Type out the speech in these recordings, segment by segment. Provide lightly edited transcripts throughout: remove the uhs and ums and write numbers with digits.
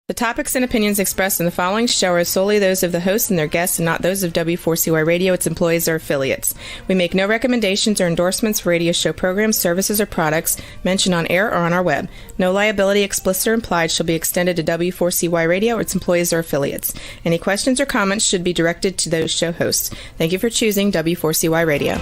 The topics and opinions expressed in the following show are solely those of the host and their guests and not those of W4CY Radio, its employees, or affiliates. We make no recommendations or endorsements for radio show programs, services, or products mentioned on air or on our web. No liability, explicit or implied, shall be extended to W4CY Radio or its employees or affiliates. Any questions or comments should be directed to those show hosts. Thank you for choosing W4CY Radio.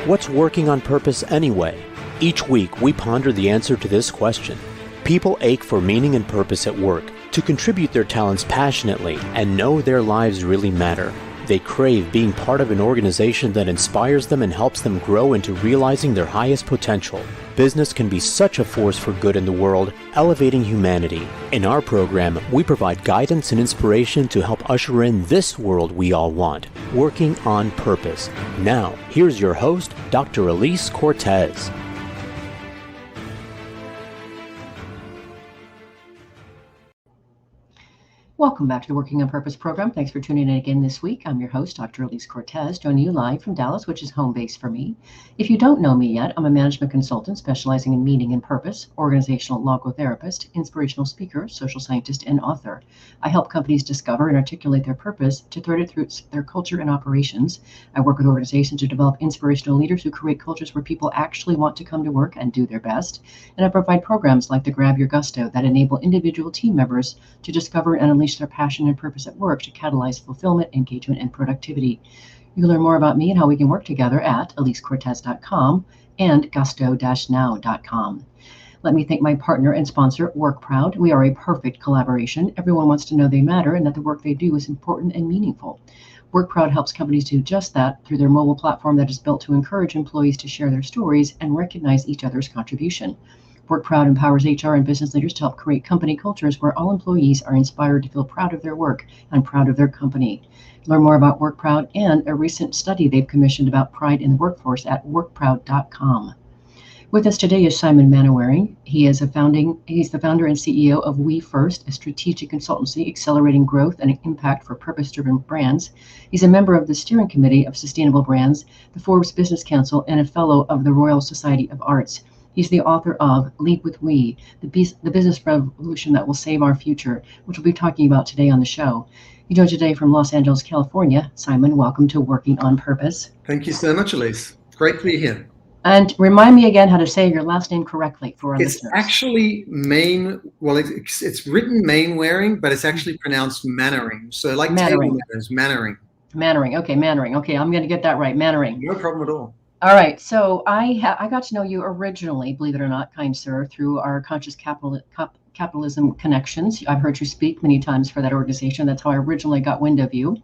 What's working on purpose anyway? Each week, we ponder the answer to this question. People ache for meaning and purpose at work, to contribute their talents passionately and know their lives really matter. They crave being part of an organization that inspires them and helps them grow into realizing their highest potential. Business can be such a force for good in the world, elevating humanity. In our program, we provide guidance and inspiration to help usher in this world we all want, working on purpose. Now, here's your host, Dr. Alise Cortez. Welcome back to the Working on Purpose program. Thanks for tuning in again this week. I'm your host, Dr. Alise Cortez, joining you live from Dallas, which is home base for me. If you don't know me yet, I'm a management consultant specializing in meaning and purpose, organizational logotherapist, inspirational speaker, social scientist, and author. I help companies discover and articulate their purpose to thread it through their culture and operations. I work with organizations to develop inspirational leaders who create cultures where people actually want to come to work and do their best. And I provide programs like the Grab Your Gusto that enable individual team members to discover and unleash their passion and purpose at work to catalyze fulfillment, engagement, and productivity. You can learn more about me and how we can work together at alisecortez.com and gusto-now.com. Let me thank my partner and sponsor, WorkProud. We are a perfect collaboration. Everyone wants to know they matter and that the work they do is important and meaningful. WorkProud helps companies do just that through their mobile platform that is built to encourage employees to share their stories and recognize each other's contribution. WorkProud empowers HR and business leaders to help create company cultures where all employees are inspired to feel proud of their work and proud of their company. Learn more about WorkProud and a recent study they've commissioned about pride in the workforce at workproud.com. With us today is Simon Mainwaring. He's the founder and CEO of We First, a strategic consultancy accelerating growth and impact for purpose-driven brands. He's a member of the steering committee of Sustainable Brands, the Forbes Business Council, and a fellow of the Royal Society of Arts. He's the author of Lead with We, the business revolution that will save our future, which we'll be talking about today on the show. He joins today from Los Angeles, California. Simon, welcome to Working on Purpose. Thank you so much, Alise. Great to be here. And remind me again how to say your last name correctly for our listeners. It's actually it's written Mainwaring, but it's actually pronounced Mainwaring. So like Mainwaring. Mainwaring. Mainwaring. Okay, Mainwaring. Okay, I'm going to get that right. Mainwaring. No problem at all. All right, so I got to know you originally, believe it or not, kind sir, through our conscious capitalism connections. I've heard you speak many times for that organization. That's how I originally got wind of you.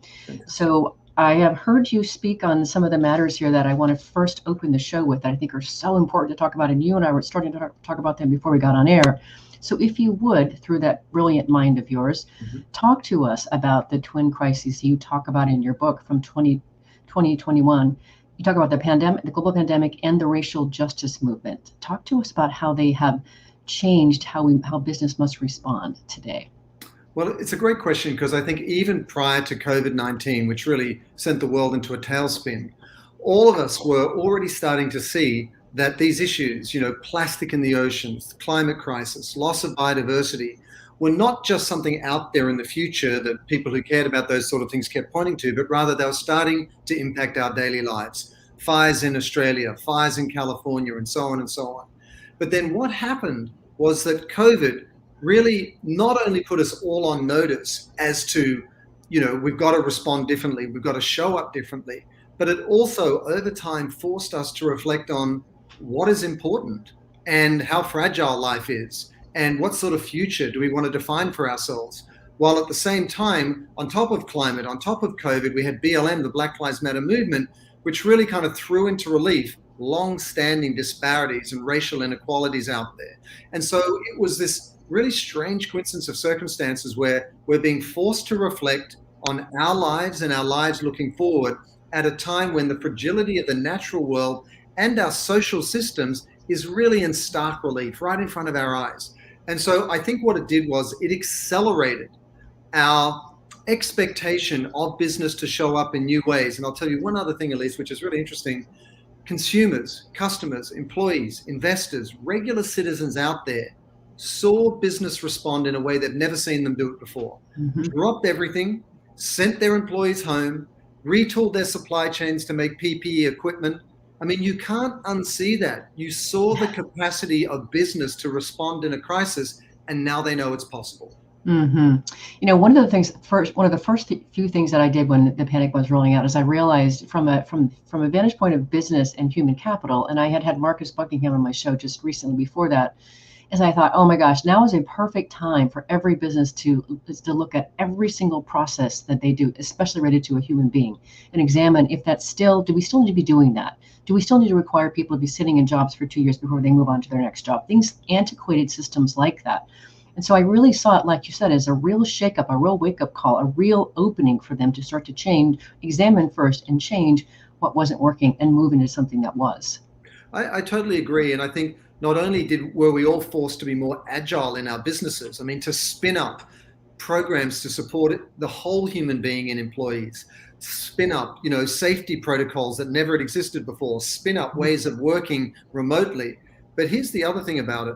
So I have heard you speak on some of the matters here that I want to first open the show with that I think are so important to talk about, and you and I were starting to talk about them before we got on air. So if you would, through that brilliant mind of yours, talk to us about the twin crises you talk about in your book from 2021. You talk about the pandemic, the global pandemic, and the racial justice movement. Talk to us about how they have changed how business must respond today. Well, it's a great question because I think even prior to COVID-19, which really sent the world into a tailspin, all of us were already starting to see that these issues, plastic in the oceans, climate crisis, loss of biodiversity, were not just something out there in the future that people who cared about those sort of things kept pointing to, but rather they were starting to impact our daily lives. Fires in Australia, fires in California, and so on and so on. But then what happened was that COVID really not only put us all on notice as to, we've got to respond differently, we've got to show up differently, but it also over time forced us to reflect on what is important and how fragile life is. And what sort of future do we want to define for ourselves? While at the same time, on top of climate, on top of COVID, we had BLM, the Black Lives Matter movement, which really kind of threw into relief long-standing disparities and racial inequalities out there. And so it was this really strange coincidence of circumstances where we're being forced to reflect on our lives and our lives looking forward at a time when the fragility of the natural world and our social systems is really in stark relief right in front of our eyes. And so I think what it did was it accelerated our expectation of business to show up in new ways. And I'll tell you one other thing, Alise, which is really interesting. consumers, customers, employees, investors, regular citizens out there saw business respond in a way they've never seen them do it before. Dropped everything, sent their employees home, retooled their supply chains to make PPE equipment. I mean, you can't unsee that. You saw the capacity of business to respond in a crisis, and now they know it's possible. You know, one of the first few things that I did when the panic was rolling out is I realized from a vantage point of business and human capital, and I had Marcus Buckingham on my show just recently before that, is I thought, oh my gosh, now is a perfect time for every business to look at every single process that they do, especially related to a human being, and examine if do we still need to be doing that? Do we still need to require people to be sitting in jobs for 2 years before they move on to their next job? Things, antiquated systems like that. And so I really saw it, like you said, as a real shakeup, a real wake-up call, a real opening for them to start to change, examine first and change what wasn't working and move into something that was. I totally agree. And I think not only were we all forced to be more agile in our businesses, I mean, to spin up programs to support the whole human being and employees, spin up, safety protocols that never had existed before, spin up ways of working remotely. But here's the other thing about it.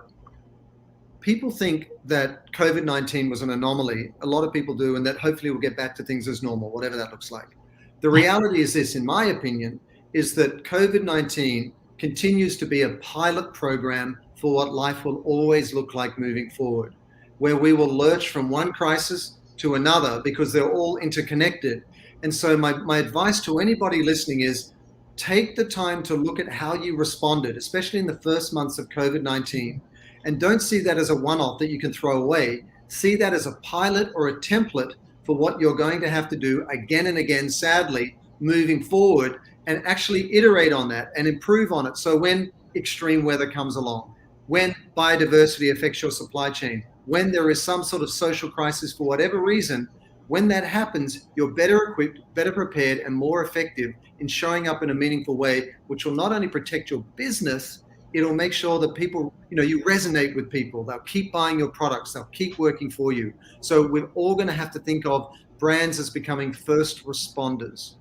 People think that COVID-19 was an anomaly. A lot of people do, and that hopefully we'll get back to things as normal, whatever that looks like. The reality is this, in my opinion, is that COVID-19 continues to be a pilot program for what life will always look like moving forward, where we will lurch from one crisis to another because they're all interconnected. And so my advice to anybody listening is take the time to look at how you responded, especially in the first months of COVID-19, and don't see that as a one-off that you can throw away. See that as a pilot or a template for what you're going to have to do again and again, sadly, moving forward, and actually iterate on that and improve on it. So when extreme weather comes along, when biodiversity affects your supply chain, when there is some sort of social crisis for whatever reason, when that happens, you're better equipped, better prepared, and more effective in showing up in a meaningful way, which will not only protect your business, it'll make sure that people, you resonate with people. They'll keep buying your products. They'll keep working for you. So we're all going to have to think of brands as becoming first responders.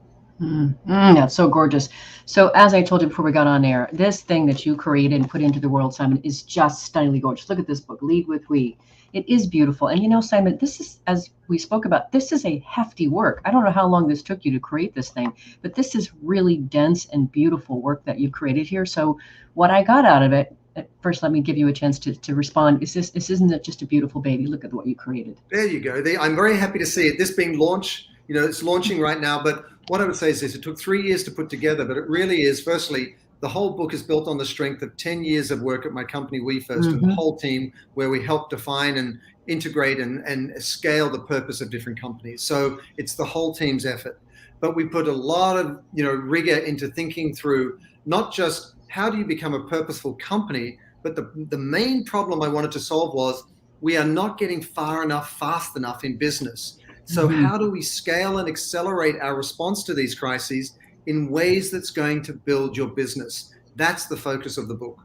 That's so gorgeous. So as I told you before we got on air, this thing that you created and put into the world, Simon, is just stunningly gorgeous. Look at this book, Lead with We. It is beautiful. And Simon, this is, as we spoke about, this is a hefty work. I don't know how long this took you to create this thing, but this is really dense and beautiful work that you created here. So what I got out of it, first, let me give you a chance to respond. Isn't it just a beautiful baby? Look at what you created. There you go. I'm very happy to see it. This being launched, it's launching right now, but what I would say is this, it took 3 years to put together, but it really is, firstly, the whole book is built on the strength of 10 years of work at my company, We First, and the whole team, where we help define and integrate and scale the purpose of different companies. So it's the whole team's effort. But we put a lot of rigor into thinking through not just how do you become a purposeful company, but the main problem I wanted to solve was we are not getting far enough, fast enough in business. So how do we scale and accelerate our response to these crises in ways that's going to build your business? That's the focus of the book.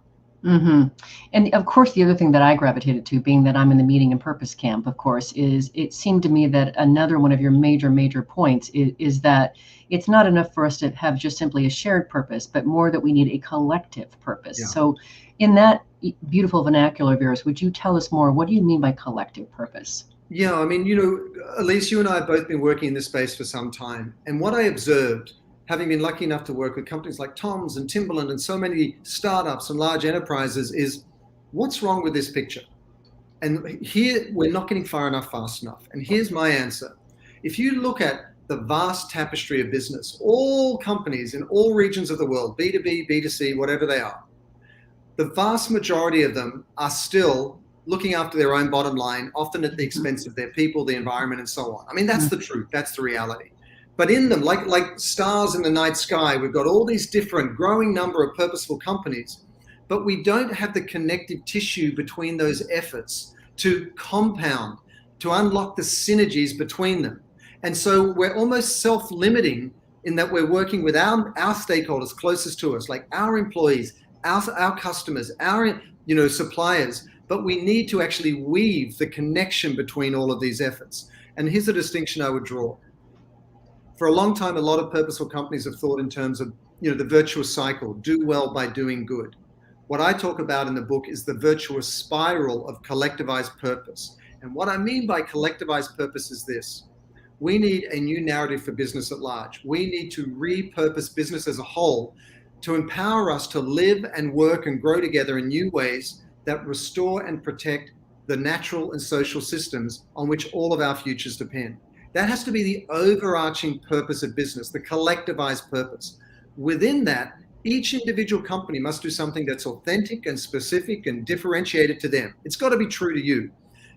And of course, the other thing that I gravitated to, being that I'm in the meaning and purpose camp, of course, is it seemed to me that another one of your major points is that it's not enough for us to have just simply a shared purpose, but more that we need a collective purpose. Yeah. So in that beautiful vernacular of yours, would you tell us more? What do you mean by collective purpose? Yeah, I mean, Alise, you and I have both been working in this space for some time. And what I observed, having been lucky enough to work with companies like Tom's and Timberland and so many startups and large enterprises, is what's wrong with this picture? And here, we're not getting far enough, fast enough. And here's my answer. If you look at the vast tapestry of business, all companies in all regions of the world, B2B, B2C, whatever they are, the vast majority of them are still looking after their own bottom line, often at the expense of their people, the environment, and so on. I mean, that's the truth. That's the reality. But in them, like stars in the night sky, we've got all these different growing number of purposeful companies, but we don't have the connective tissue between those efforts to compound, to unlock the synergies between them. And so we're almost self-limiting in that we're working with our stakeholders closest to us, like our employees, our customers, our suppliers, but we need to actually weave the connection between all of these efforts. And here's a distinction I would draw. For a long time, a lot of purposeful companies have thought in terms of, the virtuous cycle, do well by doing good. What I talk about in the book is the virtuous spiral of collectivized purpose. And what I mean by collectivized purpose is this. We need a new narrative for business at large. We need to repurpose business as a whole to empower us to live and work and grow together in new ways that restore and protect the natural and social systems on which all of our futures depend. That has to be the overarching purpose of business, the collectivized purpose. Within that, each individual company must do something that's authentic and specific and differentiated to them. It's got to be true to you.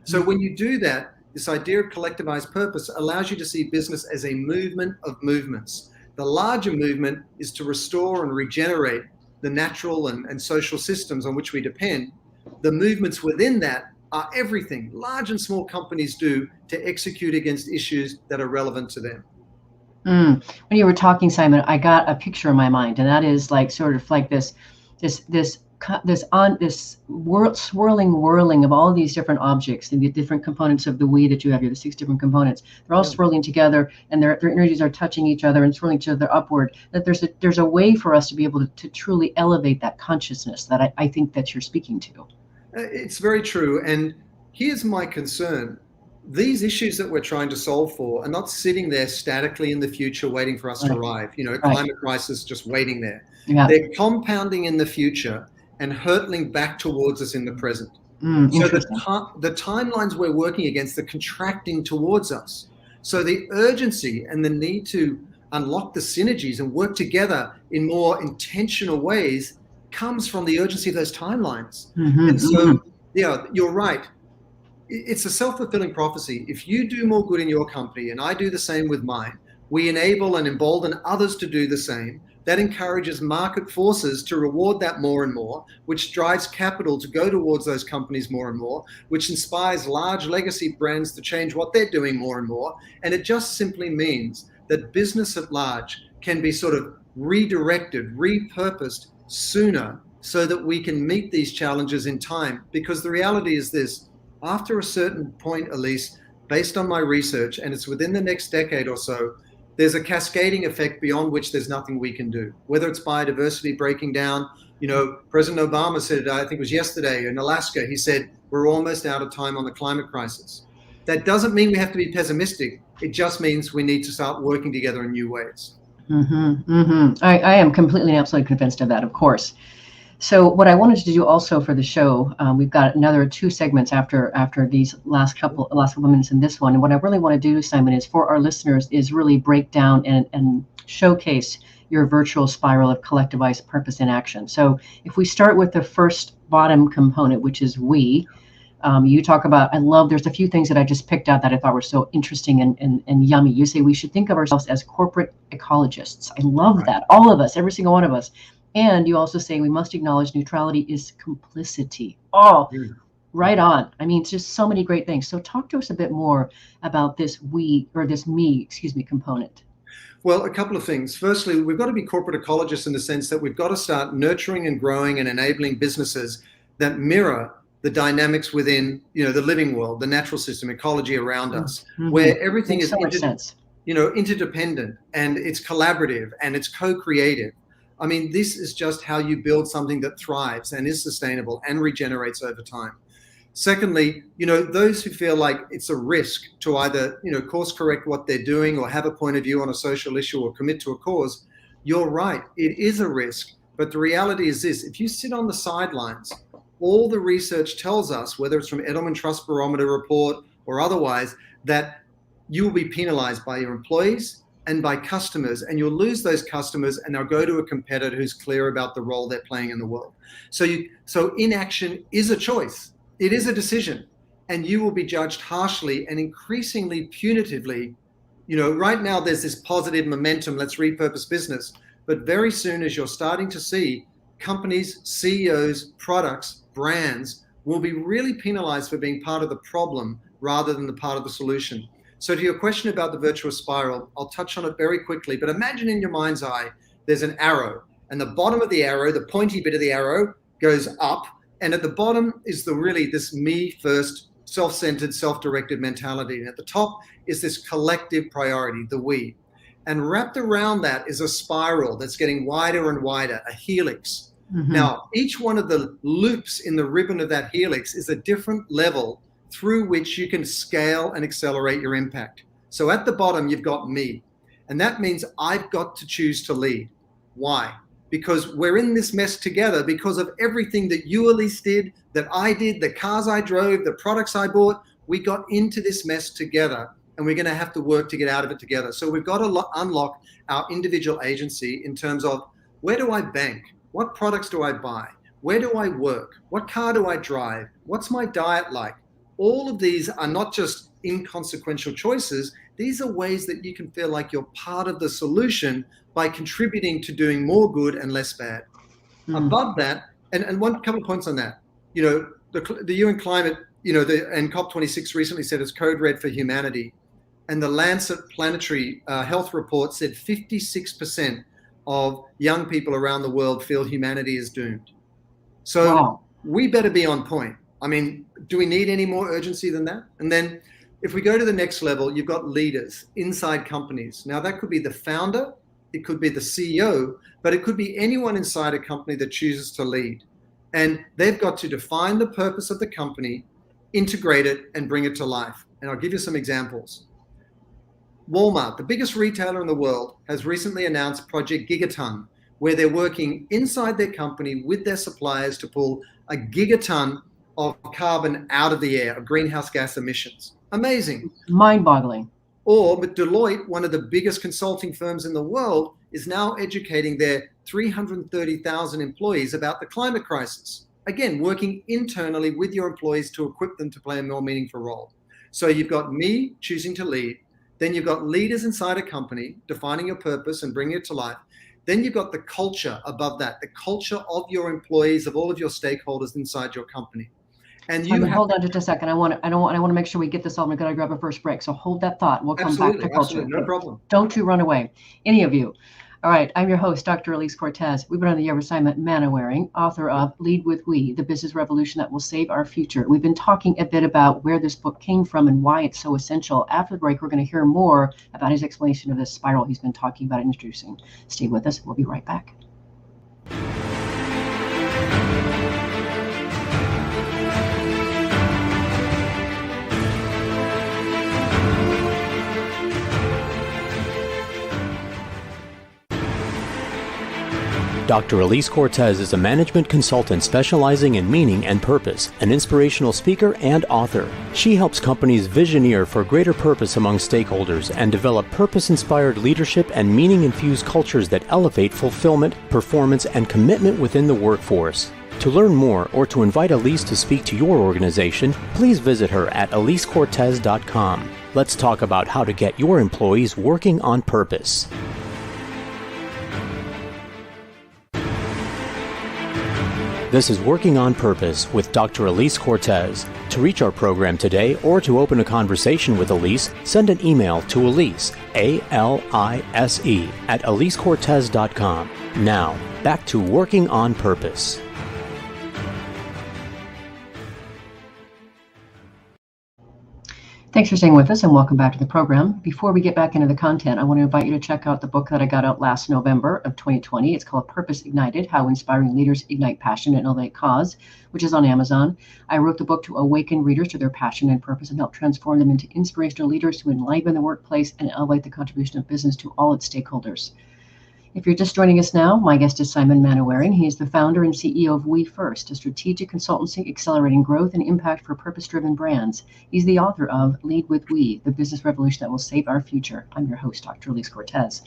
So when you do that, this idea of collectivized purpose allows you to see business as a movement of movements. The larger movement is to restore and regenerate the natural and social systems on which we depend. The movements within that are everything large and small companies do to execute against issues that are relevant to them. When you were talking, Simon, I got a picture in my mind, and that is like sort of like this swirling whirling of all these different objects and the different components of the we that you have here, the 6 different components. They're all swirling together, and their energies are touching each other and swirling each other upward. That there's a way for us to be able to truly elevate that consciousness that I think that you're speaking to. It's very true. And here's my concern. These issues that we're trying to solve for are not sitting there statically in the future waiting for us to arrive. Climate crisis just waiting there. Yeah. They're compounding in the future and hurtling back towards us in the present. So the timelines we're working against are contracting towards us. So the urgency and the need to unlock the synergies and work together in more intentional ways comes from the urgency of those timelines. And so, you're right. It's a self-fulfilling prophecy. If you do more good in your company and I do the same with mine, we enable and embolden others to do the same. That encourages market forces to reward that more and more, which drives capital to go towards those companies more and more, which inspires large legacy brands to change what they're doing more and more. And it just simply means that business at large can be sort of redirected, repurposed sooner so that we can meet these challenges in time. Because the reality is this, after a certain point, Alise, based on my research, and it's within the next decade or so, there's a cascading effect beyond which there's nothing we can do. Whether it's biodiversity breaking down, President Obama said, I think it was yesterday in Alaska, he said, we're almost out of time on the climate crisis. That doesn't mean we have to be pessimistic. It just means we need to start working together in new ways. I am completely and absolutely convinced of that, of course. So what I wanted to do also for the show, we've got another 2 segments after these last couple minutes in this one. And what I really want to do, Simon, is for our listeners is really break down and showcase your virtual spiral of collectivized purpose in action. So if we start with the first bottom component, which is we, you talk about, there's a few things that I just picked out that I thought were so interesting and yummy. You say we should think of ourselves as corporate ecologists. I love that. All of us, every single one of us. And you also say we must acknowledge neutrality is complicity. Right on. I mean, it's just so many great things. So talk to us a bit more about this component. Well, a couple of things. Firstly, we've got to be corporate ecologists in the sense that we've got to start nurturing and growing and enabling businesses that mirror the dynamics within, the living world, the natural system, ecology around us, where everything is interdependent and it's collaborative and it's co-creative. I mean, this is just how you build something that thrives and is sustainable and regenerates over time. Secondly, those who feel like it's a risk to either, course correct what they're doing or have a point of view on a social issue or commit to a cause, you're right. It is a risk. But the reality is this, if you sit on the sidelines, all the research tells us, whether it's from Edelman Trust Barometer report or otherwise, that you will be penalized by your employees and by customers, and you'll lose those customers and they'll go to a competitor who's clear about the role they're playing in the world. So inaction is a choice. It is a decision, and you will be judged harshly and increasingly punitively. Right now there's this positive momentum, let's repurpose business. But very soon, as you're starting to see, companies, CEOs, products, brands will be really penalized for being part of the problem rather than the part of the solution. So to your question about the virtuous spiral, I'll touch on it very quickly, but imagine in your mind's eye, there's an arrow, and the bottom of the arrow, the pointy bit of the arrow, goes up, and at the bottom is this me first, self-centered, self-directed mentality. And at the top is this collective priority, the we. And wrapped around that is a spiral that's getting wider and wider, a helix. Now, each one of the loops in the ribbon of that helix is a different level through which you can scale and accelerate your impact. So at the bottom, you've got me. And that means I've got to choose to lead. Why? Because we're in this mess together because of everything that you, Alise, did, that I did, the cars I drove, the products I bought. We got into this mess together, and we're going to have to work to get out of it together. So we've got to unlock our individual agency in terms of, where do I bank? What products do I buy? Where do I work? What car do I drive? What's my diet like? All of these are not just inconsequential choices. These are ways that you can feel like you're part of the solution by contributing to doing more good and less bad. Above that, and one couple of points on that, the UN climate, and COP26 recently said it's code red for humanity. And the Lancet Planetary Health Report said 56% of young people around the world feel humanity is doomed. So we better be on point. I mean, do we need any more urgency than that? And then if we go to the next level, you've got leaders inside companies. Now that could be the founder, it could be the CEO, but it could be anyone inside a company that chooses to lead. And they've got to define the purpose of the company, integrate it, and bring it to life. And I'll give you some examples. Walmart, the biggest retailer in the world, has recently announced Project Gigaton, where they're working inside their company with their suppliers to pull a gigaton of carbon out of the air, of greenhouse gas emissions. Amazing. Mind-boggling. Or, but Deloitte, one of the biggest consulting firms in the world, is now educating their 330,000 employees about the climate crisis. Again, working internally with your employees to equip them to play a more meaningful role. So you've got me choosing to lead. Then you've got leaders inside a company defining your purpose and bringing it to life. Then you've got the culture above that, the culture of your employees, of all of your stakeholders inside your company. And you hold on just a second. I want to make sure we get this all. We're going to grab a first break. So hold that thought. We'll come back to culture. Absolutely, no problem. Don't you run away, any of you. All right, I'm your host, Dr. Alise Cortez. We've been on the air with assignment Mainwaring, author of Lead with We, The Business Revolution That Will Save Our Future. We've been talking a bit about where this book came from and why it's so essential. After the break, we're going to hear more about his explanation of this spiral he's been talking about and introducing. Stay with us. We'll be right back. Dr. Alise Cortez is a management consultant specializing in meaning and purpose, an inspirational speaker and author. She helps companies visioneer for greater purpose among stakeholders and develop purpose-inspired leadership and meaning-infused cultures that elevate fulfillment, performance, and commitment within the workforce. To learn more or to invite Alise to speak to your organization, please visit her at alisecortez.com. Let's talk about how to get your employees working on purpose. This is Working on Purpose with Dr. Alise Cortez. To reach our program today or to open a conversation with Alise, send an email to Alise, A-L-I-S-E, at alisecortez.com. Now, back to Working on Purpose. Thanks for staying with us and welcome back to the program. Before we get back into the content, I want to invite you to check out the book that I got out last November of 2020. It's called Purpose Ignited, How Inspiring Leaders Ignite Passion and Elevate Cause, which is on Amazon. I wrote the book to awaken readers to their passion and purpose and help transform them into inspirational leaders to enliven the workplace and elevate the contribution of business to all its stakeholders. If you're just joining us now, my guest is Simon Mainwaring. He is the founder and CEO of We First, a strategic consultancy accelerating growth and impact for purpose-driven brands. He's the author of Lead with We, The Business Revolution That Will Save Our Future. I'm your host, Dr. Alise Cortez.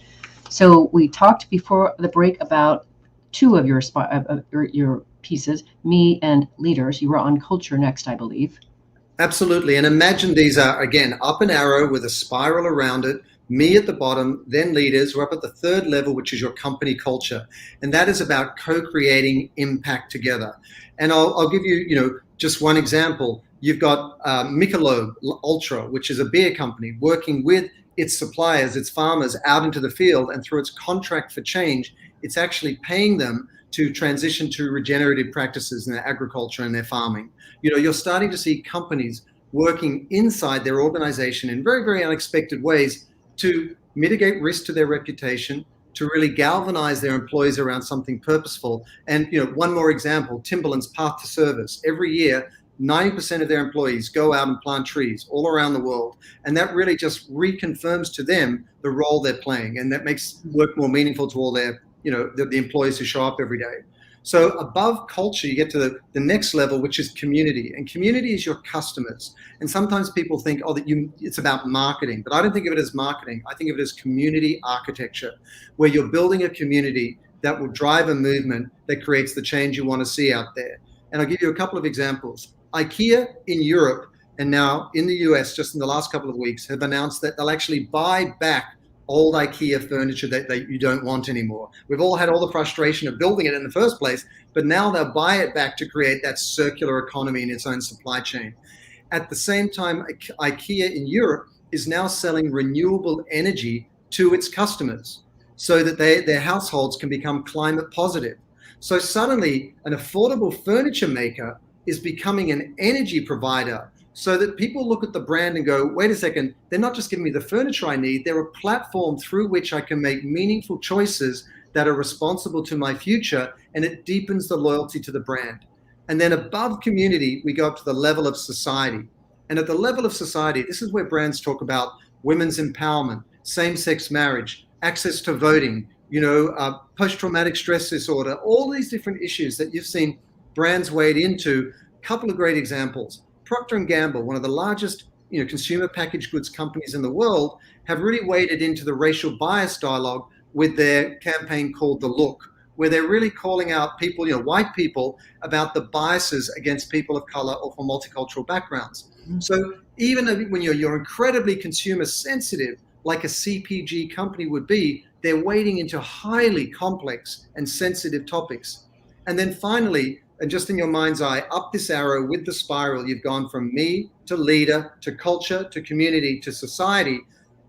So we talked before the break about two of your pieces, me and leaders. You were on culture next, I believe. Absolutely. And imagine these are, again, up an arrow with a spiral around it. Me at the bottom, then leaders. We're up at the third level, which is your company culture. And that is about co-creating impact together. And I'll give you, just one example. You've got Michelob Ultra, which is a beer company working with its suppliers, its farmers out into the field. And through its contract for change, it's actually paying them to transition to regenerative practices in their agriculture and their farming. You're starting to see companies working inside their organization in very, very unexpected ways to mitigate risk to their reputation, to really galvanize their employees around something purposeful. And one more example, Timberland's Path to Service. Every year, 90% of their employees go out and plant trees all around the world. And that really just reconfirms to them the role they're playing. And that makes work more meaningful to all their, the employees who show up every day. So above culture, you get to the next level, which is community. And community is your customers. And sometimes people think, it's about marketing. But I don't think of it as marketing. I think of it as community architecture, where you're building a community that will drive a movement that creates the change you want to see out there. And I'll give you a couple of examples. IKEA in Europe and now in the US, just in the last couple of weeks, have announced that they'll actually buy back old IKEA furniture that you don't want anymore. We've all had all the frustration of building it in the first place, but now they'll buy it back to create that circular economy in its own supply chain. At the same time, IKEA in Europe is now selling renewable energy to its customers so that their households can become climate positive. So suddenly, an affordable furniture maker is becoming an energy provider, so that people look at the brand and go, wait a second, they're not just giving me the furniture I need, they're a platform through which I can make meaningful choices that are responsible to my future, and it deepens the loyalty to the brand. And then above community, we go up to the level of society. And at the level of society, this is where brands talk about women's empowerment, same-sex marriage, access to voting, post-traumatic stress disorder, all these different issues that you've seen brands wade into. A couple of great examples. Procter & Gamble, one of the largest consumer packaged goods companies in the world, have really waded into the racial bias dialogue with their campaign called The Look, where they're really calling out people, white people, about the biases against people of color or from multicultural backgrounds. Mm-hmm. So even when you're incredibly consumer sensitive, like a CPG company would be, they're wading into highly complex and sensitive topics. And then finally, and just in your mind's eye, up this arrow with the spiral, you've gone from me to leader to culture to community to society.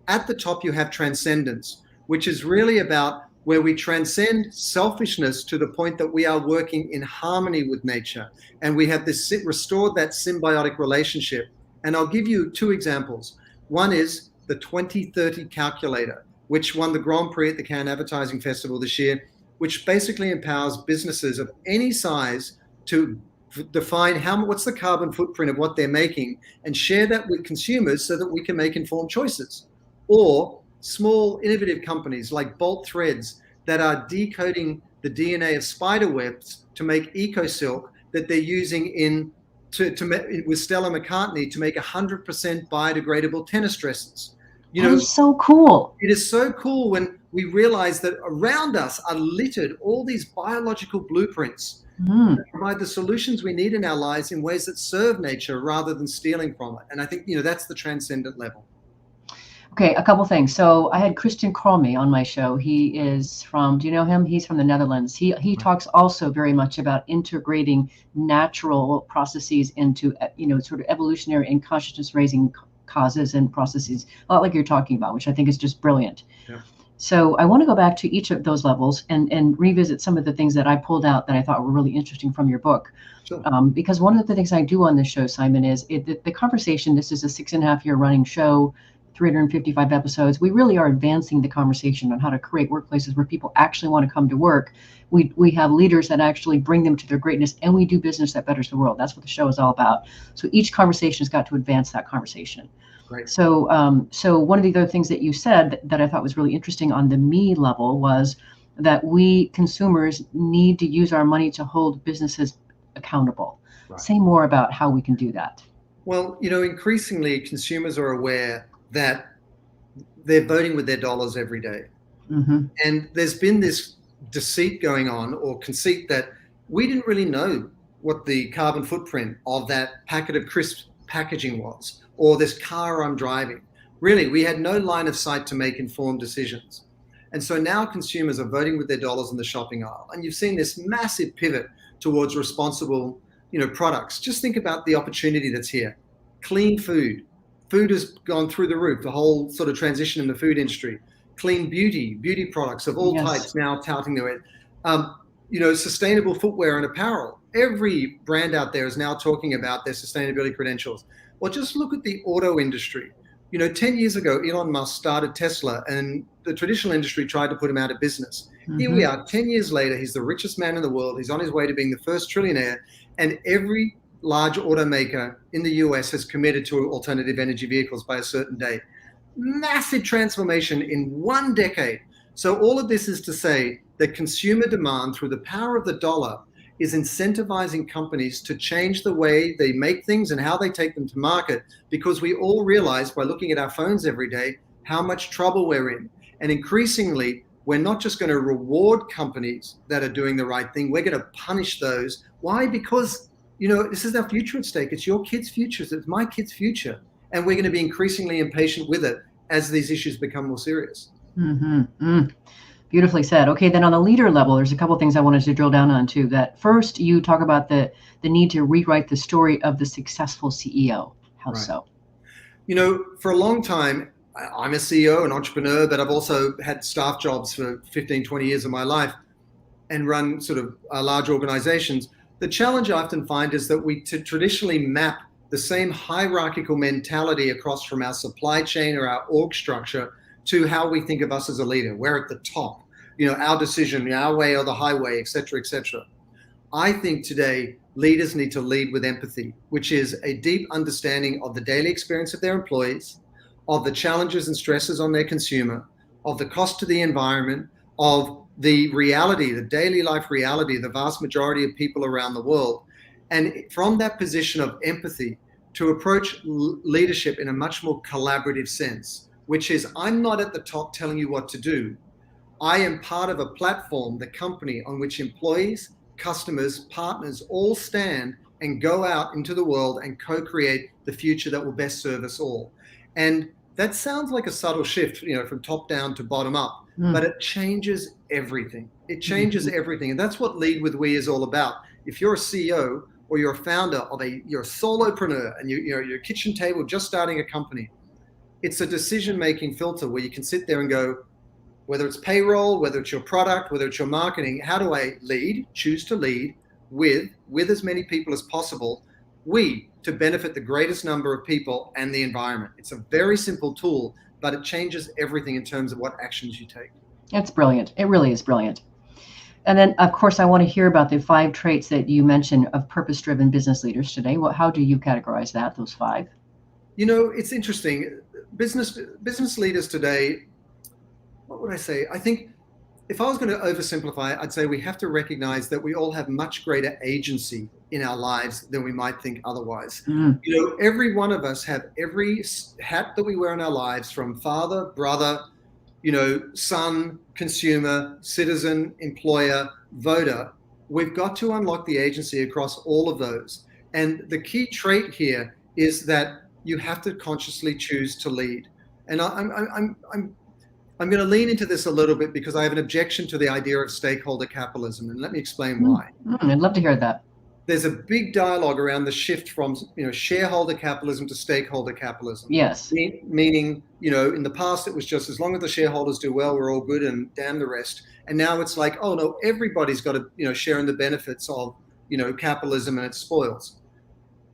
At the top, you have transcendence, which is really about where we transcend selfishness to the point that we are working in harmony with nature. And we have restored that symbiotic relationship. And I'll give you two examples. One is the 2030 calculator, which won the Grand Prix at the Cannes Advertising Festival this year, which basically empowers businesses of any size to define what's the carbon footprint of what they're making and share that with consumers so that we can make informed choices. Or small innovative companies like Bolt Threads that are decoding the DNA of spider webs to make EcoSilk that they're using with Stella McCartney to make 100% biodegradable tennis dresses. That is so cool. It is so cool when we realize that around us are littered all these biological blueprints that provide the solutions we need in our lives in ways that serve nature rather than stealing from it. And I think, that's the transcendent level. Okay, a couple things. So I had Christian Cromie on my show. He is from, do you know him? He's from the Netherlands. He talks also very much about integrating natural processes into, sort of evolutionary and consciousness raising causes and processes, a lot like you're talking about, which I think is just brilliant. Yeah. So I want to go back to each of those levels and revisit some of the things that I pulled out that I thought were really interesting from your book. Sure. Because one of the things I do on this show, Simon, is the conversation. This is a 6.5-year running show, 355 episodes. We really are advancing the conversation on how to create workplaces where people actually want to come to work. We have leaders that actually bring them to their greatness, and we do business that betters the world. That's what the show is all about. So each conversation has got to advance that conversation. Right. So one of the other things that you said that I thought was really interesting on the me level was that we consumers need to use our money to hold businesses accountable. Right. Say more about how we can do that. Well, increasingly consumers are aware that they're voting with their dollars every day. Mm-hmm. And there's been this deceit going on, or conceit, that we didn't really know what the carbon footprint of that packet of crisp packaging was, or this car I'm driving. Really, we had no line of sight to make informed decisions. And so now consumers are voting with their dollars in the shopping aisle. And you've seen this massive pivot towards responsible, products. Just think about the opportunity that's here. Clean food. Food has gone through the roof, the whole sort of transition in the food industry. Clean beauty products of all types now touting their sustainable footwear and apparel. Every brand out there is now talking about their sustainability credentials. Or just look at the auto industry, 10 years ago, Elon Musk started Tesla and the traditional industry tried to put him out of business. Here we are 10 years later, he's the richest man in the world. He's on his way to being the first trillionaire, and every large automaker in the US has committed to alternative energy vehicles by a certain date. Massive transformation in 1 decade. So all of this is to say that consumer demand through the power of the dollar is incentivizing companies to change the way they make things and how they take them to market, because we all realize by looking at our phones every day how much trouble we're in. And increasingly, we're not just going to reward companies that are doing the right thing, we're going to punish those. Why? Because this is our future at stake. It's your kids' futures. It's my kids' future. And we're going to be increasingly impatient with it as these issues become more serious. Beautifully said. Okay, then on the leader level, there's a couple of things I wanted to drill down on too. That first, you talk about the need to rewrite the story of the successful CEO. How so? For a long time, I'm a CEO, an entrepreneur, but I've also had staff jobs for 15, 20 years of my life and run sort of large organizations. The challenge I often find is that we traditionally map the same hierarchical mentality across from our supply chain or our org structure to how we think of us as a leader. We're at the top, our decision, our way or the highway, et cetera, et cetera. I think today leaders need to lead with empathy, which is a deep understanding of the daily experience of their employees, of the challenges and stresses on their consumer, of the cost to the environment, of the reality, the daily life reality of the vast majority of people around the world. And from that position of empathy to approach leadership in a much more collaborative sense, which is I'm not at the top telling you what to do. I am part of a platform, the company, on which employees, customers, partners all stand and go out into the world and co-create the future that will best serve us all. And that sounds like a subtle shift, from top down to bottom up, but it changes everything. It changes everything. And that's what Lead with We is all about. If you're a CEO or you're a founder of you're a solopreneur and you're at your kitchen table just starting a company, it's a decision-making filter where you can sit there and go, whether it's payroll, whether it's your product, whether it's your marketing, how do I choose to lead with as many people as possible, to benefit the greatest number of people and the environment. It's a very simple tool, but it changes everything in terms of what actions you take. It's brilliant. It really is brilliant. And then, of course, I want to hear about the 5 traits that you mentioned of purpose-driven business leaders today. How do you categorize those 5? It's interesting. Business leaders today, what would I say? I think if I was going to oversimplify it, I'd say we have to recognize that we all have much greater agency in our lives than we might think otherwise. Every one of us have every hat that we wear in our lives, from father, brother, son, consumer, citizen, employer, voter. We've got to unlock the agency across all of those. And the key trait here is that you have to consciously choose to lead. And I'm going to lean into this a little bit because I have an objection to the idea of stakeholder capitalism, and let me explain why. I'd love to hear that. There's a big dialogue around the shift from shareholder capitalism to stakeholder capitalism. Yes. Meaning, in the past it was just as long as the shareholders do well, we're all good, and damn the rest. And now it's like, oh no, everybody's got to share in the benefits of capitalism and its spoils.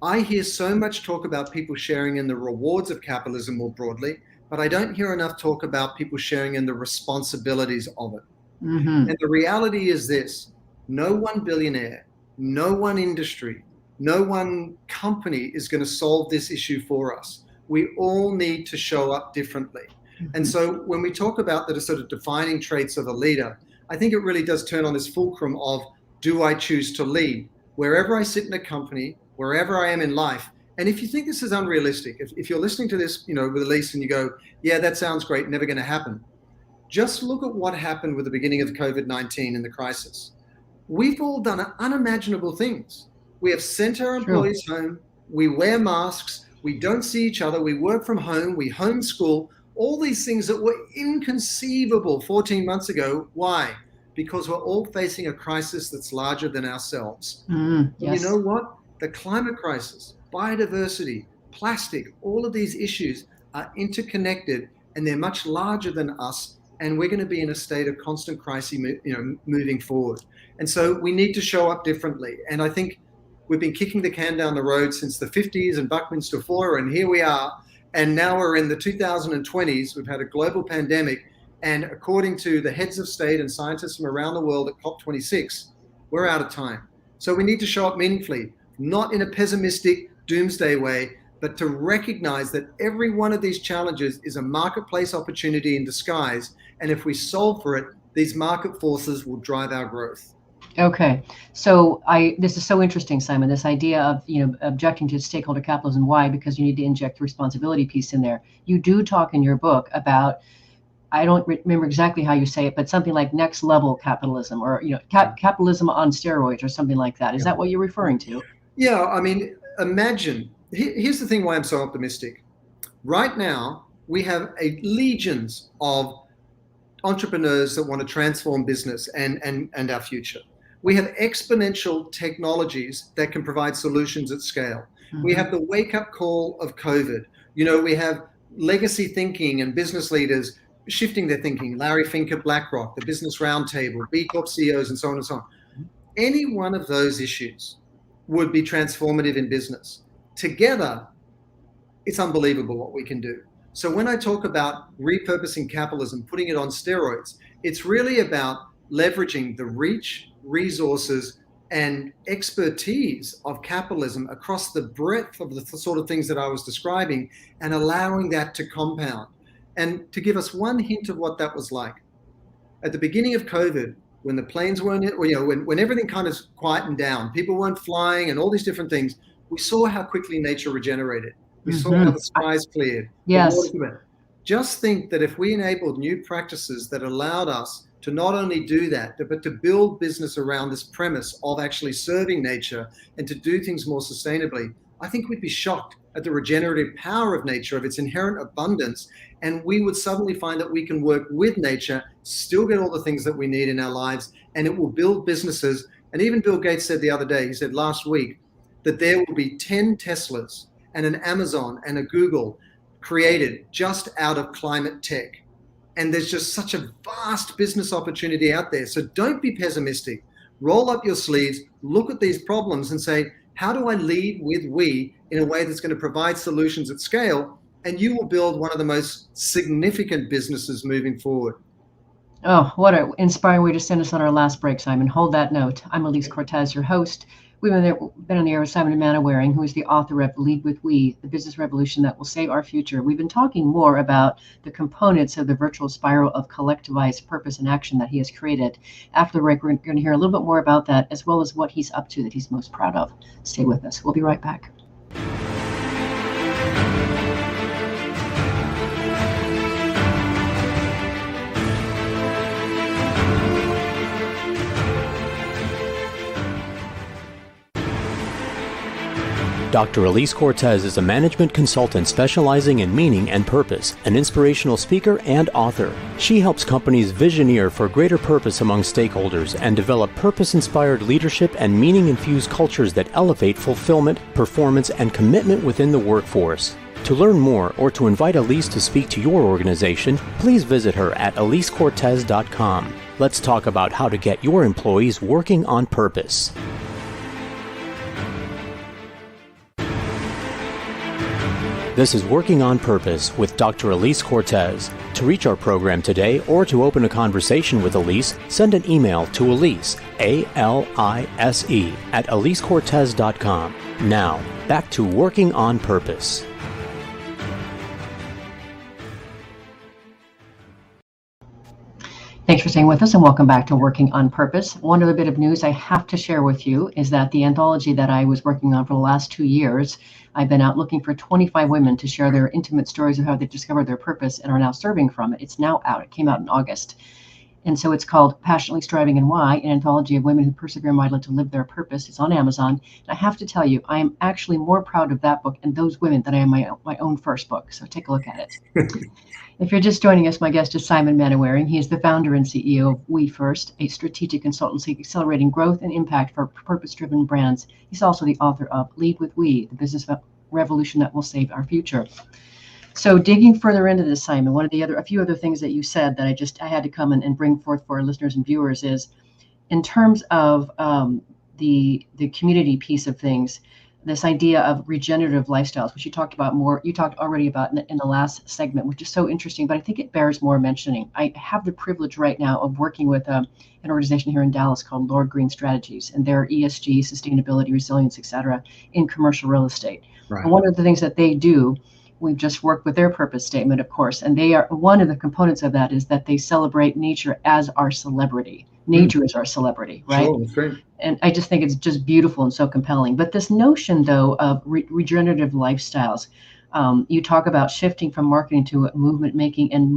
I hear so much talk about people sharing in the rewards of capitalism more broadly, but I don't hear enough talk about people sharing in the responsibilities of it. And the reality is this: no one billionaire, no one industry, no one company is going to solve this issue for us. We all need to show up differently. And so when we talk about the sort of defining traits of a leader, I think it really does turn on this fulcrum of, do I choose to lead? Wherever I sit in a company, wherever I am in life. And if you think this is unrealistic, if you're listening to this, with Alise, and you go, yeah, that sounds great, never going to happen. Just look at what happened with the beginning of COVID-19 and the crisis. We've all done unimaginable things. We have sent our employees home. We wear masks. We don't see each other. We work from home. We homeschool. All these things that were inconceivable 14 months ago. Why? Because we're all facing a crisis that's larger than ourselves. Yes. You know what? The climate crisis, biodiversity, plastic, all of these issues are interconnected, and they're much larger than us. And we're going to be in a state of constant crisis, moving forward. And so we need to show up differently. And I think we've been kicking the can down the road since the 50s and Buckminster Fuller, and here we are. And now we're in the 2020s. We've had a global pandemic. And according to the heads of state and scientists from around the world at COP26, we're out of time. So we need to show up meaningfully, not in a pessimistic doomsday way, but to recognize that every one of these challenges is a marketplace opportunity in disguise. And if we solve for it, these market forces will drive our growth. Okay, so this is so interesting, Simon. This idea of objecting to stakeholder capitalism. Why? Because you need to inject the responsibility piece in there. You do talk in your book about, I don't remember exactly how you say it, but something like next level capitalism, or capitalism on steroids, or something like that. Is that what you're referring to? Yeah, I mean, imagine. Here's the thing why I'm so optimistic. Right now, we have legions of entrepreneurs that want to transform business and our future. We have exponential technologies that can provide solutions at scale. Mm-hmm. We have the wake-up call of COVID. We have legacy thinking and business leaders shifting their thinking. Larry Fink at BlackRock, the Business Roundtable, B Corp CEOs, and so on and so on. Any one of those issues would be transformative in business. Together, it's unbelievable what we can do. So when I talk about repurposing capitalism, putting it on steroids, it's really about leveraging the reach, resources, and expertise of capitalism across the breadth of the sort of things that I was describing, and allowing that to compound. And to give us one hint of what that was like, at the beginning of COVID, when the planes weren't, when everything kind of quietened down, people weren't flying and all these different things, we saw how quickly nature regenerated. We saw how the skies cleared. Yes. Just think that if we enabled new practices that allowed us to not only do that, but to build business around this premise of actually serving nature and to do things more sustainably, I think we'd be shocked at the regenerative power of nature, of its inherent abundance. And we would suddenly find that we can work with nature, still get all the things that we need in our lives, and it will build businesses. And even Bill Gates said the other day, he said last week, that there will be 10 Teslas and an Amazon and a Google created just out of climate tech. And there's just such a vast business opportunity out there. So don't be pessimistic. Roll up your sleeves, look at these problems and say, how do I lead with we in a way that's going to provide solutions at scale? And you will build one of the most significant businesses moving forward. Oh, what an inspiring way to send us on our last break, Simon. Hold that note. I'm Alise Cortez, your host. We've been on the air with Simon Mainwaring, who is the author of Lead with We, the business revolution that will save our future. We've been talking more about the components of the virtual spiral of collectivized purpose and action that he has created. After the break, we're going to hear a little bit more about that, as well as what he's up to that he's most proud of. Stay with us. We'll be right back. Dr. Alise Cortez is a management consultant specializing in meaning and purpose, an inspirational speaker and author. She helps companies visioneer for greater purpose among stakeholders and develop purpose-inspired leadership and meaning-infused cultures that elevate fulfillment, performance, and commitment within the workforce. To learn more or to invite Alise to speak to your organization, please visit her at alisecortez.com. Let's talk about how to get your employees working on purpose. This is Working on Purpose with Dr. Alise Cortez. To reach our program today or to open a conversation with Alise, send an email to Alise, A-L-I-S-E, at alisecortez.com. Now, back to Working on Purpose. Thanks for staying with us and welcome back to Working on Purpose. One other bit of news I have to share with you is that the anthology that I was working on for the last 2 years, I've been out looking for 25 women to share their intimate stories of how they discovered their purpose and are now serving from it. It's now out. It came out in August. And so it's called Passionately Striving and Why, an anthology of women who persevere mightily to live their purpose. It's on Amazon. And I have to tell you, I am actually more proud of that book and those women than I am my own first book. So take a look at it. If you're just joining us, my guest is Simon Mainwaring. He is the founder and CEO of We First, a strategic consultancy accelerating growth and impact for purpose-driven brands. He's also the author of Lead with We, the business revolution that will save our future. So digging further into this, Simon, a few other things that you said that I had to come and bring forth for our listeners and viewers is, in terms of the community piece of things, this idea of regenerative lifestyles, which you talked about more, you talked already about in the last segment, which is so interesting, but I think it bears more mentioning. I have the privilege right now of working with an organization here in Dallas called Lord Green Strategies, and their ESG, sustainability, resilience, et cetera, in commercial real estate. Right. And one of the things that they do, we've just worked with their purpose statement, of course, and they are, one of the components of that is that they celebrate nature as our celebrity. Nature is our celebrity, right? Sure, that's great. And I just think it's just beautiful and so compelling. But this notion, though, of regenerative lifestyles, you talk about shifting from marketing to movement making and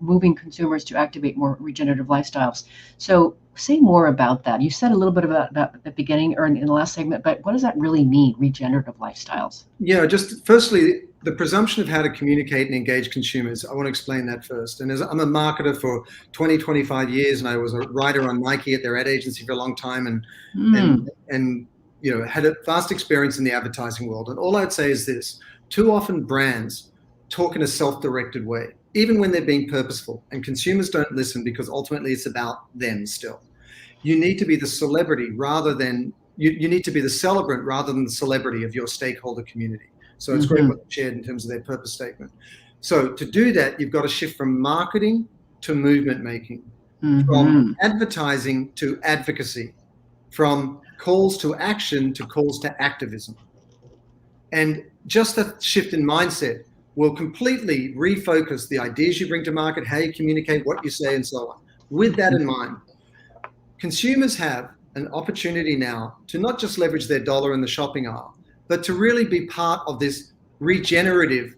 moving consumers to activate more regenerative lifestyles. So say more about that. You said a little bit about at the beginning or in the last segment, but what does that really mean, regenerative lifestyles? Yeah, just firstly, the presumption of how to communicate and engage consumers. I want to explain that first. And as I'm a marketer for 20, 25 years, and I was a writer on Nike at their ad agency for a long time, and had a vast experience in the advertising world. And all I'd say is this: too often brands talk in a self-directed way, even when they're being purposeful, and consumers don't listen because ultimately it's about them still. You need to be the celebrity rather than you need to be the celebrant rather than the celebrity of your stakeholder community. So it's great what they shared in terms of their purpose statement. So to do that, you've got to shift from marketing to movement making, from advertising to advocacy, from calls to action to calls to activism. And just a shift in mindset will completely refocus the ideas you bring to market, how you communicate, what you say, and so on. With that in mind, consumers have an opportunity now to not just leverage their dollar in the shopping aisle, but to really be part of this regenerative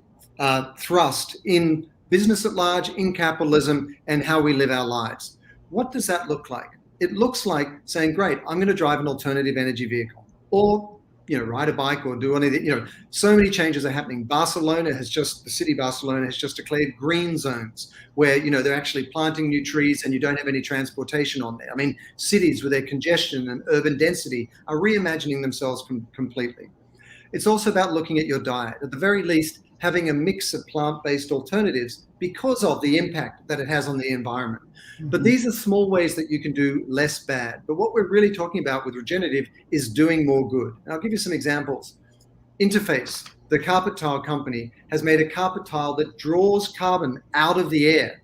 thrust in business at large, in capitalism, and how we live our lives. What does that look like? It looks like saying, great, I'm going to drive an alternative energy vehicle, or ride a bike, or do anything. So many changes are happening. The city Barcelona has just declared green zones where, they're actually planting new trees and you don't have any transportation on there. I mean, cities with their congestion and urban density are reimagining themselves completely. It's also about looking at your diet. At the very least, having a mix of plant-based alternatives because of the impact that it has on the environment. But these are small ways that you can do less bad. But what we're really talking about with regenerative is doing more good. And I'll give you some examples. Interface, the carpet tile company, has made a carpet tile that draws carbon out of the air.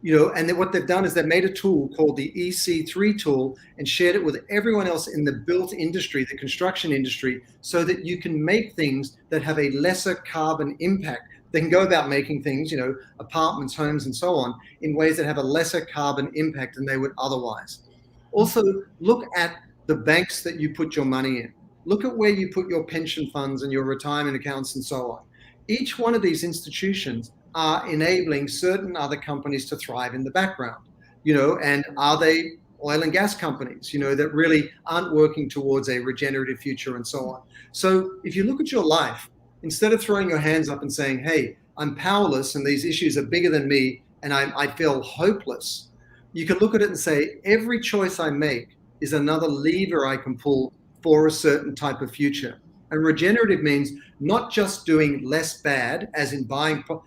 And then what they've done is they've made a tool called the EC3 tool and shared it with everyone else in the built industry, the construction industry, so that you can make things that have a lesser carbon impact. They can go about making things, apartments, homes, and so on, in ways that have a lesser carbon impact than they would otherwise. Also, look at the banks that you put your money in. Look at where you put your pension funds and your retirement accounts and so on. Each one of these institutions are enabling certain other companies to thrive in the background, and are they oil and gas companies, that really aren't working towards a regenerative future and so on. So if you look at your life, instead of throwing your hands up and saying, hey, I'm powerless and these issues are bigger than me and I feel hopeless, you can look at it and say, every choice I make is another lever I can pull for a certain type of future. And regenerative means not just doing less bad, as in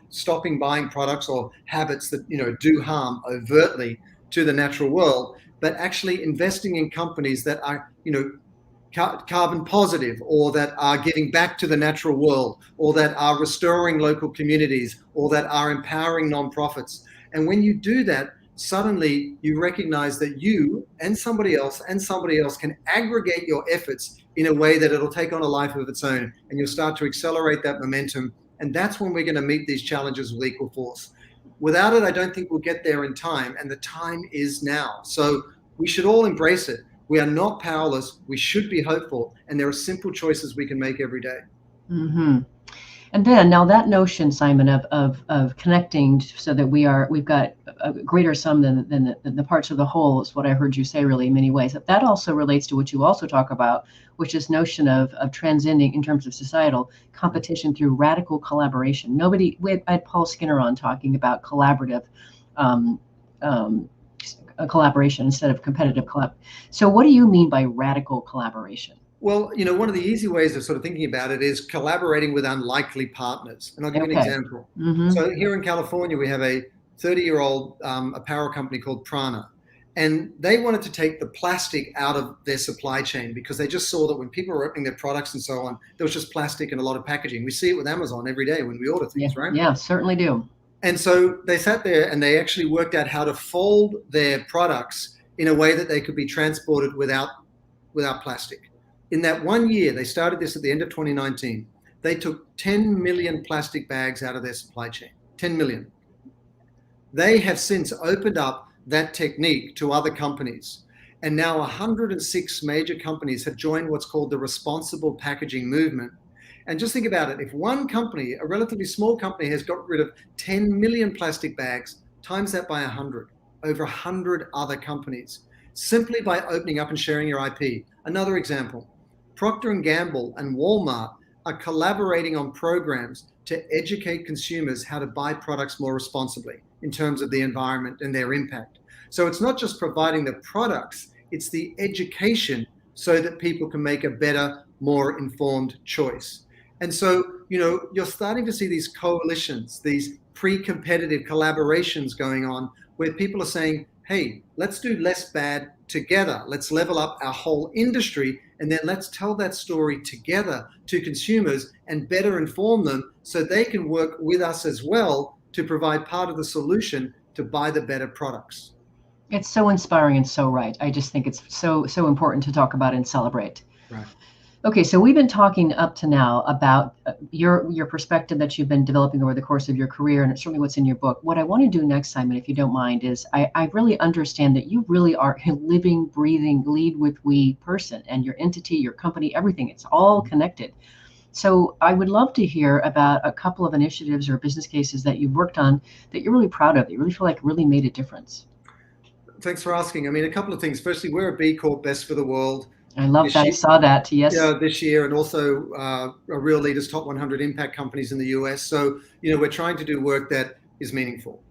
stopping buying products or habits that do harm overtly to the natural world, but actually investing in companies that are carbon positive, or that are giving back to the natural world, or that are restoring local communities, or that are empowering nonprofits. And when you do that, suddenly you recognize that you and somebody else can aggregate your efforts in a way that it'll take on a life of its own, and you'll start to accelerate that momentum. And that's when we're going to meet these challenges with equal force. Without it, I don't think we'll get there in time, and the time is now. So we should all embrace it. We are not powerless. We should be hopeful, and there are simple choices we can make every day. And then now that notion, Simon, of connecting so that we've got a greater sum than the parts of the whole is what I heard you say really in many ways. That also relates to what you also talk about, which is notion of transcending in terms of societal competition through radical collaboration. I had Paul Skinner on talking about collaborative collaboration instead of competitive collab. So what do you mean by radical collaboration? Well, one of the easy ways of sort of thinking about it is collaborating with unlikely partners. And I'll give you an example. So here in California, we have a 30-year-old apparel company called Prana. And they wanted to take the plastic out of their supply chain because they just saw that when people were opening their products and so on, there was just plastic and a lot of packaging. We see it with Amazon every day when we order things, right? Yeah, certainly do. And so they sat there and they actually worked out how to fold their products in a way that they could be transported without plastic. In that 1 year, they started this at the end of 2019, they took 10 million plastic bags out of their supply chain, 10 million. They have since opened up that technique to other companies. And now 106 major companies have joined what's called the responsible packaging movement. And just think about it. If one company, a relatively small company, has got rid of 10 million plastic bags, times that by 100, over 100 other companies, simply by opening up and sharing your IP. Another example, Procter & Gamble and Walmart are collaborating on programs to educate consumers how to buy products more responsibly in terms of the environment and their impact. So it's not just providing the products, it's the education so that people can make a better, more informed choice. And so, you're starting to see these coalitions, these pre-competitive collaborations going on where people are saying, hey, let's do less bad together. Let's level up our whole industry, and then let's tell that story together to consumers and better inform them so they can work with us as well to provide part of the solution to buy the better products. It's so inspiring and so right. I just think it's so important to talk about and celebrate. Right. Okay, so we've been talking up to now about your perspective that you've been developing over the course of your career, and certainly what's in your book. What I want to do next, Simon, if you don't mind, is I really understand that you really are a living, breathing, lead with we person, and your entity, your company, everything, it's all connected. So I would love to hear about a couple of initiatives or business cases that you've worked on that you're really proud of, that you really feel like really made a difference. Thanks for asking. I mean, a couple of things. Firstly, we're a B Corp, Best for the World. I love that. I saw that. Yes. This year, and also a Real Leaders Top 100 Impact Companies in the US. So, we're trying to do work that is meaningful.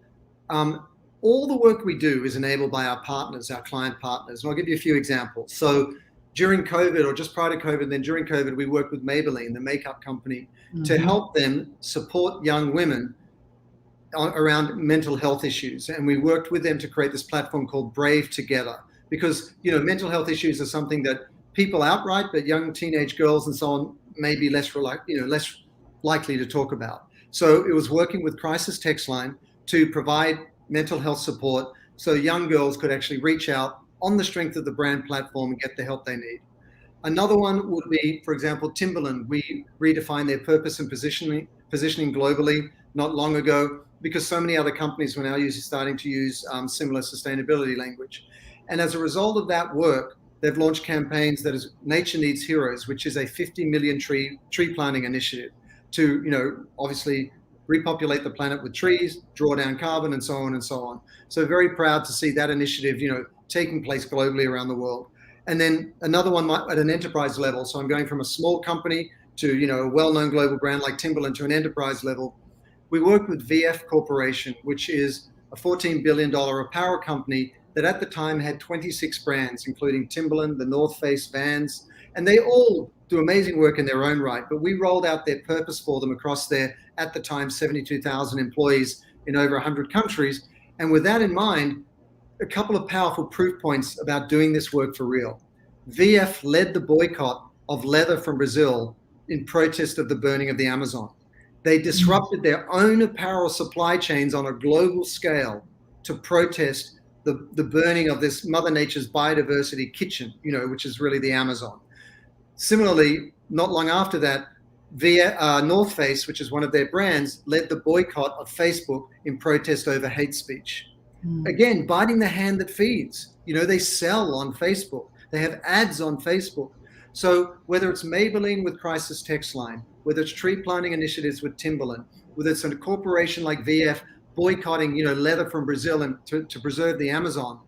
All the work we do is enabled by our partners, our client partners. And I'll give you a few examples. So during COVID, or just prior to COVID, then during COVID, we worked with Maybelline, the makeup company, to help them support young women around mental health issues. And we worked with them to create this platform called Brave Together, because, mental health issues are something that people outright, but young teenage girls and so on may be less likely to talk about. So it was working with Crisis Text Line to provide mental health support so young girls could actually reach out on the strength of the brand platform and get the help they need. Another one would be, for example, Timberland. We redefined their purpose and positioning globally not long ago, because so many other companies were now starting to use similar sustainability language. And as a result of that work, they've launched campaigns that is Nature Needs Heroes, which is a 50 million tree planting initiative to, obviously repopulate the planet with trees, draw down carbon, and so on and so on. So very proud to see that initiative, taking place globally around the world. And then another one at an enterprise level. So I'm going from a small company to, a well-known global brand like Timberland to an enterprise level. We work with VF Corporation, which is a $14 billion apparel company that at the time had 26 brands, including Timberland, the North Face, Vans, and they all do amazing work in their own right. But we rolled out their purpose for them across their, at the time, 72,000 employees in over 100 countries. And with that in mind, a couple of powerful proof points about doing this work for real. VF led the boycott of leather from Brazil in protest of the burning of the Amazon. They disrupted their own apparel supply chains on a global scale to protest the burning of this Mother Nature's biodiversity kitchen, which is really the Amazon. Similarly, not long after that, North Face, which is one of their brands, led the boycott of Facebook in protest over hate speech. Again, biting the hand that feeds. They sell on Facebook. They have ads on Facebook. So whether it's Maybelline with Crisis Text Line, whether it's tree planting initiatives with Timberland, whether it's a corporation like VF boycotting, leather from Brazil and to preserve the Amazon,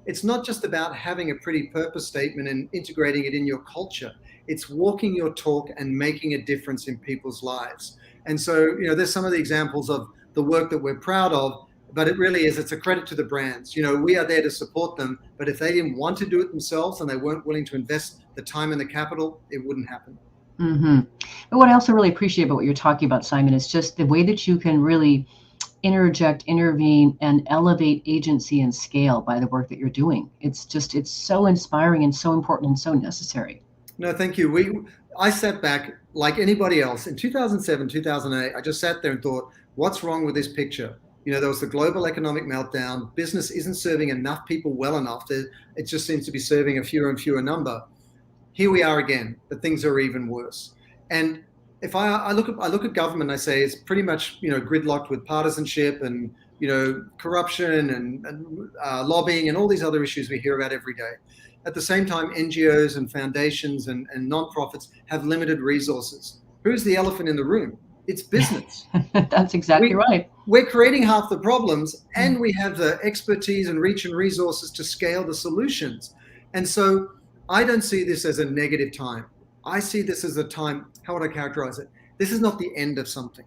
it's not just about having a pretty purpose statement and integrating it in your culture. It's walking your talk and making a difference in people's lives. And so, there's some of the examples of the work that we're proud of, but it really is, it's a credit to the brands. We are there to support them, but if they didn't want to do it themselves and they weren't willing to invest the time and the capital, it wouldn't happen. But what I also really appreciate about what you're talking about, Simon, is just the way that you can really interject, intervene, and elevate agency and scale by the work that you're doing. It's so inspiring and so important and so necessary. No, thank you. I sat back like anybody else in 2007, 2008. I just sat there and thought, what's wrong with this picture? There was the global economic meltdown. Business isn't serving enough people well enough. It just seems to be serving a fewer and fewer number. Here we are again, but things are even worse. And if I look at government, I say it's pretty much gridlocked with partisanship and corruption and lobbying and all these other issues we hear about every day. At the same time, NGOs and foundations and nonprofits have limited resources. Who's the elephant in the room? It's business. That's exactly right. We're creating half the problems, and we have the expertise and reach and resources to scale the solutions. And so I don't see this as a negative time. I see this as a time, how would I characterize it? This is not the end of something.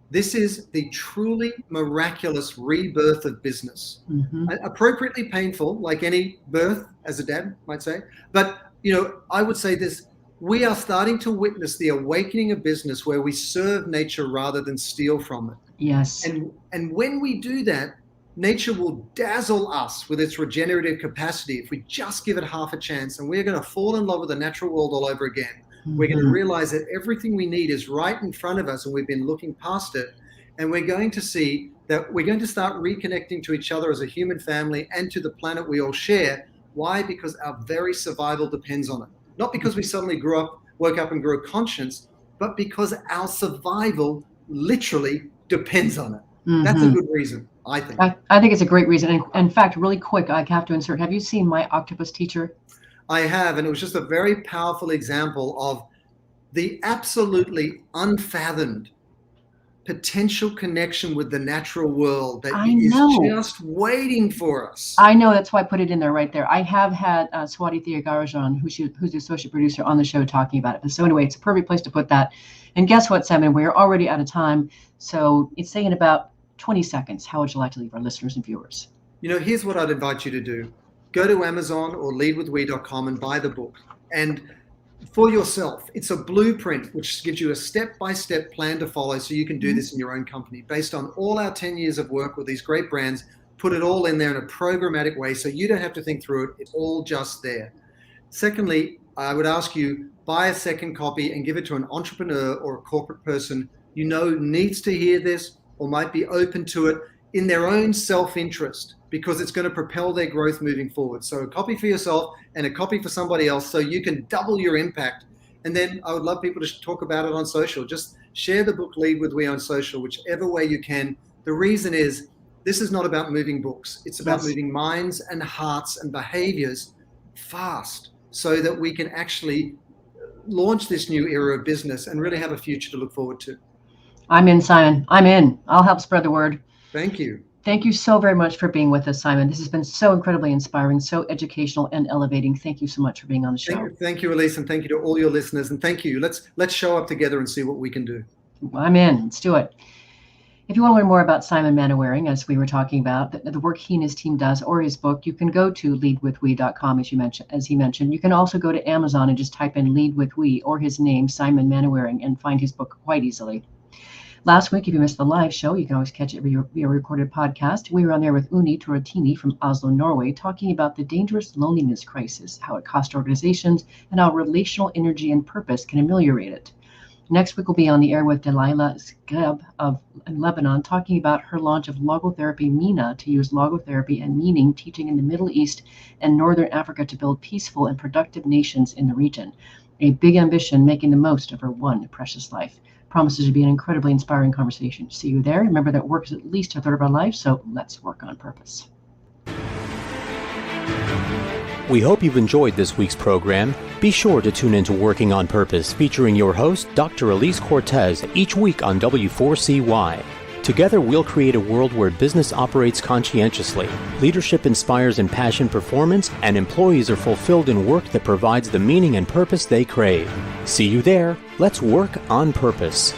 This is the truly miraculous rebirth of business. Appropriately painful, like any birth, as a dad might say. But, I would say this, we are starting to witness the awakening of business where we serve nature rather than steal from it. Yes. And when we do that, nature will dazzle us with its regenerative capacity if we just give it half a chance, and we're going to fall in love with the natural world all over again. We're going to realize that everything we need is right in front of us, and we've been looking past it. And we're going to see that we're going to start reconnecting to each other as a human family and to the planet we all share. Why? Because our very survival depends on it. Not because we suddenly woke up and grew a conscience, but because our survival literally depends on it. That's a good reason, I think. I think it's a great reason. And in fact, really quick, I have to insert, have you seen My Octopus Teacher? I have, and it was just a very powerful example of the absolutely unfathomed potential connection with the natural world that is just waiting for us. I know, that's why I put it in there right there. I have had Swati Thiagarajan, who's the associate producer on the show, talking about it. So anyway, it's a perfect place to put that. And guess what, Simon? We're already out of time. So it's saying about 20 seconds. How would you like to leave our listeners and viewers? Here's what I'd invite you to do. Go to Amazon or leadwithwe.com and buy the book. And for yourself, it's a blueprint which gives you a step-by-step plan to follow so you can do this in your own company. Based on all our 10 years of work with these great brands, put it all in there in a programmatic way so you don't have to think through it. It's all just there. Secondly, I would ask you, buy a second copy and give it to an entrepreneur or a corporate person needs to hear this or might be open to it in their own self-interest, because it's going to propel their growth moving forward. So a copy for yourself and a copy for somebody else so you can double your impact. And then I would love people to talk about it on social. Just share the book Lead with We on social, whichever way you can. The reason is this is not about moving books. It's about moving minds and hearts and behaviors fast so that we can actually launch this new era of business and really have a future to look forward to. I'm in, Simon. I'm in. I'll help spread the word. Thank you. Thank you so very much for being with us, Simon. This has been so incredibly inspiring, so educational and elevating. Thank you so much for being on the show. Thank you, Alise, and thank you to all your listeners. And thank you. Let's show up together and see what we can do. I'm in. Let's do it. If you want to learn more about Simon Mainwaring, as we were talking about, the work he and his team does, or his book, you can go to leadwithwe.com, as he mentioned. You can also go to Amazon and just type in Lead with We or his name, Simon Mainwaring, and find his book quite easily. Last week, if you missed the live show, you can always catch it via recorded podcast. We were on there with Uni Torotini from Oslo, Norway, talking about the dangerous loneliness crisis, how it costs organizations, and how relational energy and purpose can ameliorate it. Next week, we'll be on the air with Delilah Skeb in Lebanon, talking about her launch of logotherapy Mina to use logotherapy and meaning teaching in the Middle East and Northern Africa to build peaceful and productive nations in the region. A big ambition, making the most of her one precious life. Promises to be an incredibly inspiring conversation. See you there. Remember that work is at least a third of our life, so let's work on purpose. We hope you've enjoyed this week's program. Be sure to tune into Working on Purpose, featuring your host, Dr. Alise Cortez, each week on W4CY. Together, we'll create a world where business operates conscientiously, leadership inspires impassioned performance, and employees are fulfilled in work that provides the meaning and purpose they crave. See you there. Let's work on purpose.